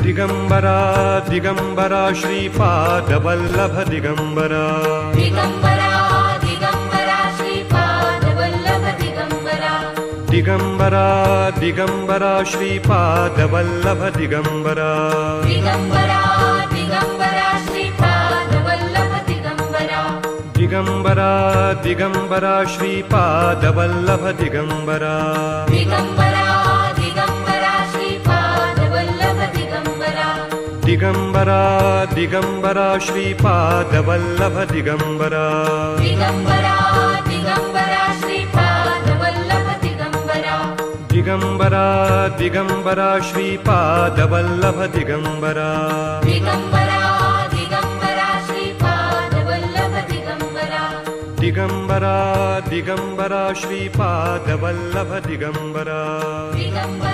Digambara Digambara Shripad Vallabh Digambara Digambara Digambara Shripad Vallabh Digambara Digambara Digambara Shripad Vallabh Digambara Digambara Digambara Shripad Vallabh Digambara Digambara Digambara Shripad Vallabh Digambara Digambara Digambara Shripad Vallabh Digambara Digambara Digambara Shripad Vallabh Digambara Digambara Digambara Shripad Vallabh Digambara Digambara Digambara Shripad Vallabh Digambara Digambara Digambara Shripad Vallabh Digambara Digambara Digambara Shripad Vallabh Digambara Digambara